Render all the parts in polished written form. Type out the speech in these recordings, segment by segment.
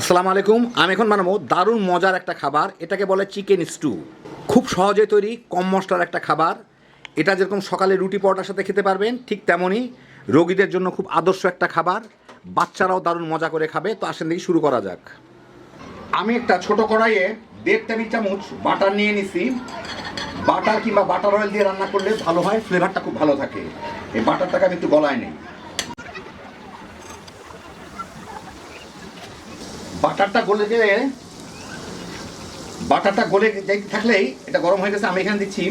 আসসালামু আলাইকুম। আমি এখন বানাবো দারুণ মজার একটা খাবার, এটাকে বলে চিকেন স্টু। খুব সহজে তৈরি, কম মশলার একটা খাবার। এটা যেরকম সকালে রুটি পরোটার সাথে খেতে পারবেন, ঠিক তেমনই রোগীদের জন্য খুব আদর্শ একটা খাবার। বাচ্চারাও দারুণ মজা করে খাবে। তো আসেন দেখি শুরু করা যাক। আমি একটা ছোট কড়াইয়ে 1.5 টেবিল চামচ বাটার নিয়ে নিছি। বাটার কিংবা বাটার অয়েল দিয়ে রান্না করলে ভালো হয়, ফ্লেভারটা খুব ভালো থাকে। এই বাটারটাকে আমি একটু গলায় নিই। বাটারটা গলে যাইতে থাকলেই এটা গরম হয়ে গেছে। আমি এখানে দিচ্ছি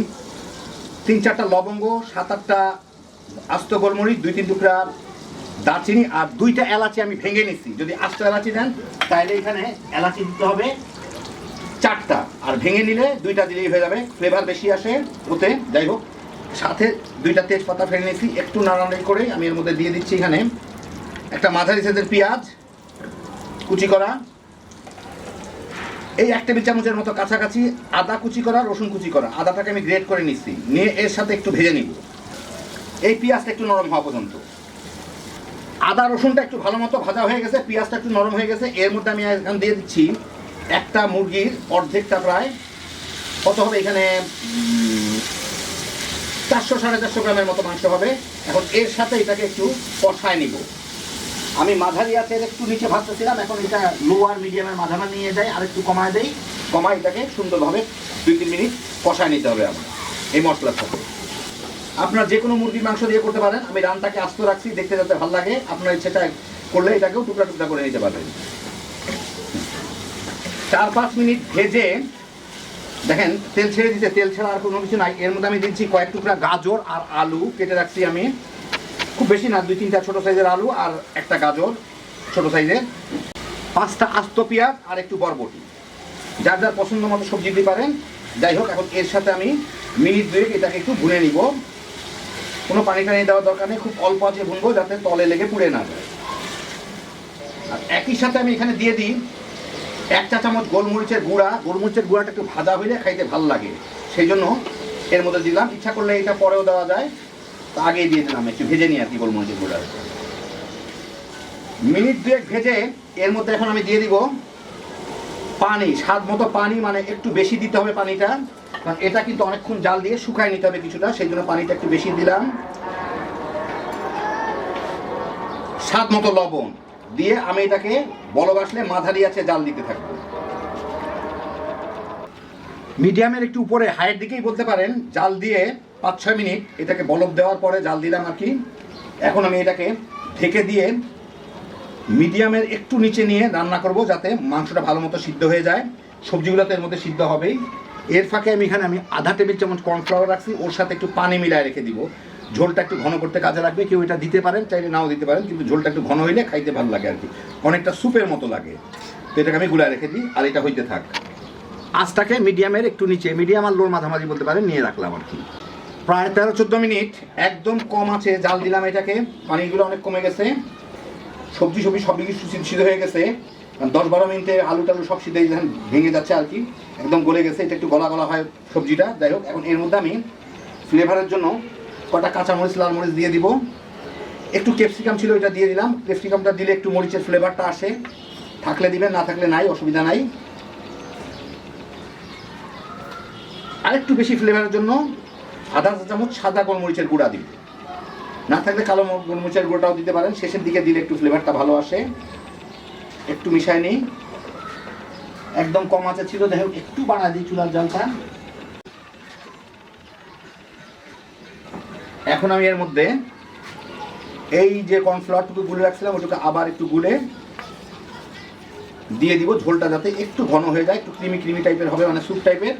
3-4টা লবঙ্গ, 7-8টা আস্ত গোলমরিচ, 2-3 টুকরা দারচিনি আর 2টা এলাচি আমি ভেঙে নিচ্ছি। যদি আস্ত এলাচি দেন তাহলে এখানে এলাচি দিতে হবে 4টা, আর ভেঙে নিলে 2টা দিলেই হয়ে যাবে, ফ্লেভার বেশি আসে ওতে। যাই হোক, সাথে 2টা তেজপাতা ফেলে নিয়েছি। একটু নাড়ানাড়ি করে আমি এর মধ্যে দিয়ে দিচ্ছি এখানে একটা মাঝারি সাইজের পেঁয়াজ কুচি করা, এই 1 টেবিল চামচের মতো কাছাকাছি আদা কুচি করা, রসুন কুচি করা। আদাটাকে আমি গ্রেট করে নিচ্ছি, নিয়ে এর সাথে একটু ভেজে নিব এই পেঁয়াজটা একটু নরম হওয়া পর্যন্ত। আদা রসুনটা একটু ভালো মতো ভাজা হয়ে গেছে, পেঁয়াজটা একটু নরম হয়ে গেছে। এর মধ্যে আমি এখন দিয়ে দিচ্ছি একটা মুরগির অর্ধেকটা, প্রায় কত হবে এখানে 400-450 গ্রামের মতো মাংস হবে। এখন এর সাথে এটাকে একটু কষায় নিব। আমি মাঝারি আঁচের একটু নিচে ভাজতেছিলাম, এখন এটা লো আর মিডিয়ামের মাঝামাঝি নিয়ে যাই, আর একটু কমায় দেই। কমায় এটাকে সুন্দরভাবে 2-3 মিনিট কষায় নিতে হবে আমার এই মশলার সাথে। আপনার যে কোনো মুরগির মাংস দিয়ে করতে পারেন। আমি রানটাকে আস্ত রাখছি, দেখতে যাতে ভালো লাগে। আপনার ইচ্ছেটা করলে এটাকেও টুকরা টুকরা করে নিতে পারবেন। 4-5 মিনিট ভেজে দেখেন তেল ছেড়ে দিতে, তেল ছাড়া আর কোনো কিছু নাই। এর মধ্যে আমি দিচ্ছি কয়েক টুকরা গাজর আর আলু কেটে রাখছি আমি, খুব বেশি না, 2-3টা ছোটো সাইজের আলু আর একটা গাজর ছোটো সাইজের, 5টা আস্ত পেঁয়াজ আর একটু বরবটি। যার যার পছন্দ মতো সবজি দিতে পারেন। যাই হোক, এখন এর সাথে আমি মিনিট 2 এটাকে একটু ভুনে নিব। কোনো পানি টানি দেওয়ার দরকার নেই, খুব অল্প আঁচে ভুনবো যাতে তলে লেগে পুড়ে না যায়। আর একই সাথে আমি এখানে দিয়ে দিই 1 চা চামচ গোলমরিচের গুঁড়া। গোলমরিচের গুঁড়াটা একটু ভাজা হইলে খাইতে ভালো লাগে, সেই জন্য এর মধ্যে দিলাম। ইচ্ছা করলে এটা পরেও দেওয়া যায়, তো আগেই দিয়ে দিলাম, একটু ভেজে নিই আর কি গোলমরিচের গুঁড়া। মিনিট 2 ভেজে এর মধ্যে এখন আমি দিয়ে দিব পানি, স্বাদ মতো পানি, মানে একটু বেশি দিতে হবে পানিটা, কারণ এটা কিন্তু অনেকক্ষণ জাল দিয়ে শুকায় নিতে হবে কিছুটা, সেই জন্য পানিটা একটু বেশি দিলাম। স্বাদ মতো লবণ দিয়ে আমি এটাকে বলক আসলে মাঝারি আছে জাল দিতে থাকবো। মিডিয়ামের একটু উপরে, হাইয়ের দিকেই বলতে পারেন, জাল দিয়ে 5-6 মিনিট এটাকে বলক দেওয়ার পরে জাল দিলাম আর কি। এখন আমি এটাকে ঢেকে দিয়ে মিডিয়ামের একটু নিচে নিয়ে রান্না করব, যাতে মাংসটা ভালো মতো সিদ্ধ হয়ে যায়। সবজিগুলো তো এর মধ্যে সিদ্ধ হবেই। এর ফাঁকে আমি এখানে আধা টেবিল চামচ কর্নফ্লাওয়ার রাখছি, ওর সাথে একটু পানি মিলায় রেখে দিব। ঝোলটা একটু ঘন করতে কাজে লাগবে। কেউ এটা দিতে পারেন, চাইলে নাও দিতে পারেন, কিন্তু ঝোলটা একটু ঘন হইলে খাইতে ভালো লাগে আর কি, অনেকটা স্যুপের মতো লাগে। তো এটাকে আমি গুলায় রেখে দিই, আর এটা হইতে থাক। আঁচটাকে মিডিয়ামের একটু নিচে, মিডিয়াম আর লোর মাঝামাঝি বলতে পারেন, নিয়ে রাখলাম আর কি। প্রায় 13-14 মিনিট একদম কম আছে জাল দিলাম এটাকে। পানিগুলো অনেক কমে গেছে, সবজি সব কিছু সিদ্ধ হয়ে গেছে। 10-12 মিনিটে আলু টালু সব সিদ্ধ ভেঙে যাচ্ছে আর কি, একদম গলে গেছে। এটা একটু গলা গলা হয় সবজিটা। যাই হোক, এখন এর মধ্যে আমি ফ্লেভারের জন্য কটা কাঁচামরিচ, লাল মরিচ দিয়ে দিব। একটু ক্যাপসিকাম ছিল, এটা দিয়ে দিলাম। ক্যাপসিকামটা দিলে একটু মরিচের ফ্লেভারটা আসে, থাকলে দিবেন, না থাকলে নাই, অসুবিধা নাই। আরেকটু বেশি ফ্লেভারের জন্য আধা চা চামচ সাদা গোলমরিচের গুঁড়া দিব, না থাকলে কালো গোলমরিচের গুঁড়োটাও দিতে পারেন। শেষের দিকে দিলে একটু ফ্লেভারটা ভালো আসে। একটু মিশাই নিই, একদম কম আঁচে ছিল, যাই হোক একটু বাড়ায় দিই চুলার জালটা। এখন আমি এর মধ্যে এই যে কর্নফ্লাওয়ারটুকু গুলে রাখছিলাম ওটুকু আবার একটু গুলে দিয়ে দিব, ঝোলটা যাতে একটু ঘন হয়ে যায়, একটু ক্রিমি ক্রিমি টাইপের হবে, মানে স্যুপ টাইপের,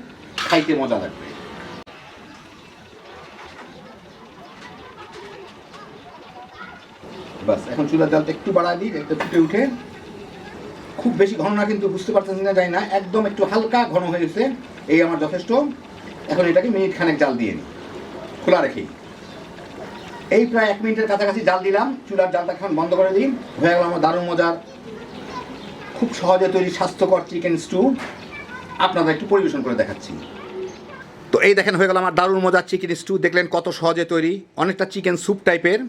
খাইতে মজা লাগবে। বাস, এখন চুলার জালটা একটু বাড়ায় দিই, একটা ফুটে উঠে। খুব বেশি ঘন না, কিন্তু বুঝতে পারতেছি না, যায় না, একদম একটু হালকা ঘন হয়ে গেছে, এই আমার যথেষ্ট। এখন এটাকে মিনিট খানেক জাল দিয়ে নিই, খোলা রেখেই। এই প্রায় 1 মিনিটের কাছাকাছি জাল দিলাম। চুলার জালটা এখন বন্ধ করে দিই। হয়ে গেল আমার দারুণ মজার, খুব সহজে তৈরি স্বাস্থ্যকর চিকেন স্টু। আপনাদের একটু পরিবেশন করে দেখাচ্ছি। তো এই দেখেন, হয়ে গেল আমার দারুণ মজার চিকেন স্টু। দেখলেন কত সহজে তৈরি, অনেকটা চিকেন স্যুপ টাইপের।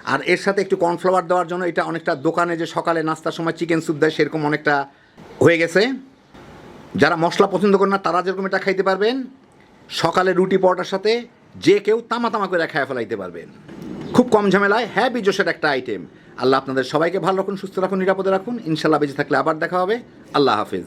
আর এর সাথে একটু কর্নফ্লাওয়ার দেওয়ার জন্য এটা অনেকটা দোকানে যে সকালে নাস্তার সময় চিকেন স্যুপ দেয় সেরকম অনেকটা হয়ে গেছে। যারা মশলা পছন্দ করেন না তারা যেরকম এটা খাইতে পারবেন, সকালে রুটি পরোটার সাথে যে কেউ তামা তামা করে খায় ফেলাইতে পারবেন। খুব কম ঝামেলায় হ্যাপি জোশের একটা আইটেম। আল্লাহ আপনাদের সবাইকে ভালো রাখুন, সুস্থ রাখুন, নিরাপদে রাখুন। ইনশাল্লাহ বেঁচে থাকলে আবার দেখা হবে। আল্লাহ হাফিজ।